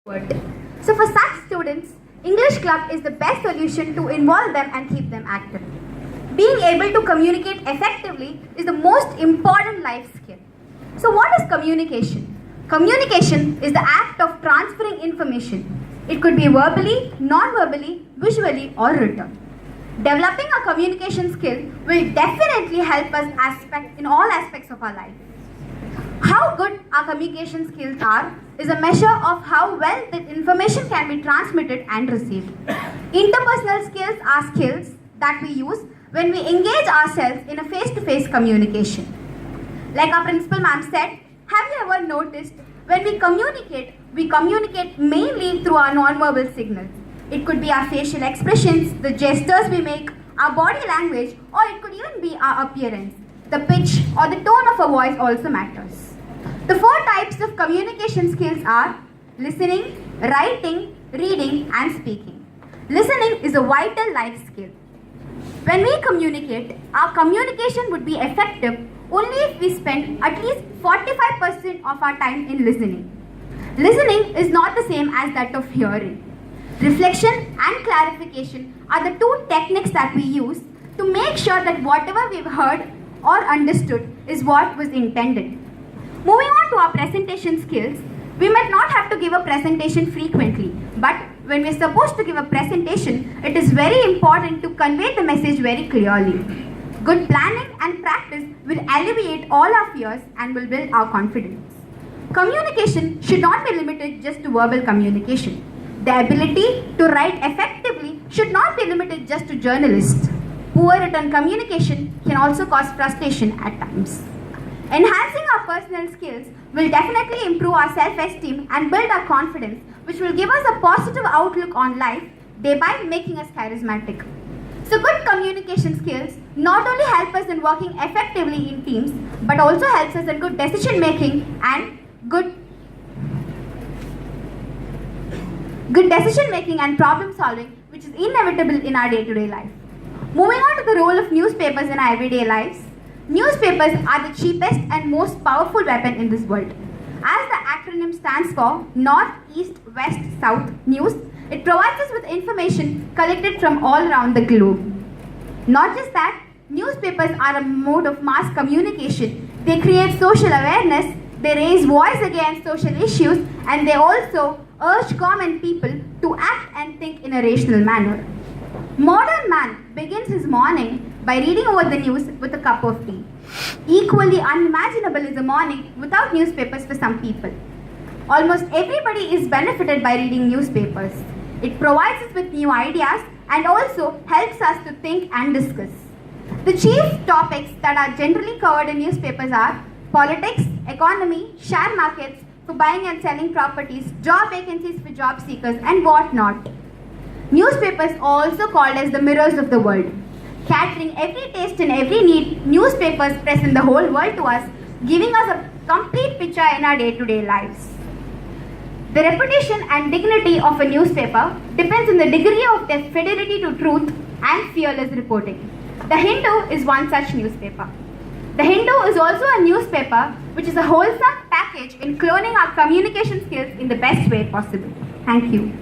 word. So for such students, English Club is the best solution to involve them and keep them active. Being able to communicate effectively is the most important life skill. So what is communication? Communication is the act of transferring information. It could be verbally, non-verbally, visually or written. Developing a communication skill will definitely help us in all aspects of our life. How good our communication skills are is a measure of how well the information can be transmitted and received. Interpersonal skills are skills that we use when we engage ourselves in a face-to-face communication. Like our principal ma'am said, have you ever noticed when we communicate mainly through our non-verbal signals. It could be our facial expressions, the gestures we make, our body language, or it could even be our appearance. The pitch or the tone of a voice also matters. The 4 types of communication skills are listening, writing, reading, and speaking. Listening is a vital life skill. When we communicate, our communication would be effective only if we spend at least 45% of our time in listening. Listening is not the same as that of hearing. Reflection and clarification are the 2 techniques that we use to make sure that whatever we've heard or understood is what was intended. Moving on to our presentation skills, we might not have to give a presentation frequently, but when we're supposed to give a presentation, it is very important to convey the message very clearly. Good planning and practice will alleviate all our fears and will build our confidence. Communication should not be limited just to verbal communication. The ability to write effectively should not be limited just to journalists. Poor written communication can also cause frustration at times. Enhancing our personal skills will definitely improve our self-esteem and build our confidence, which will give us a positive outlook on life, thereby making us charismatic. So good communication skills not only help us in working effectively in teams, but also helps us in good decision making and good decision making and problem solving, which is inevitable in our day-to-day life. Moving on to the role of newspapers in our everyday lives. Newspapers are the cheapest and most powerful weapon in this world. As the acronym stands for North, East, West, South News, it provides us with information collected from all around the globe. Not just that, newspapers are a mode of mass communication. They create social awareness, they raise voice against social issues, and they also urge common people to act and think in a rational manner. Modern man begins his morning by reading over the news with a cup of tea. Equally unimaginable is a morning without newspapers for some people. Almost everybody is benefited by reading newspapers. It provides us with new ideas and also helps us to think and discuss. The chief topics that are generally covered in newspapers are politics, economy, share markets for buying and selling properties, job vacancies for job seekers, and whatnot. Newspapers are also called as the mirrors of the world. Catering every taste and every need, newspapers present the whole world to us, giving us a complete picture in our day-to-day lives. The reputation and dignity of a newspaper depends on the degree of their fidelity to truth and fearless reporting. The Hindu is one such newspaper. The Hindu is also a newspaper which is a wholesome package in cloning our communication skills in the best way possible. Thank you.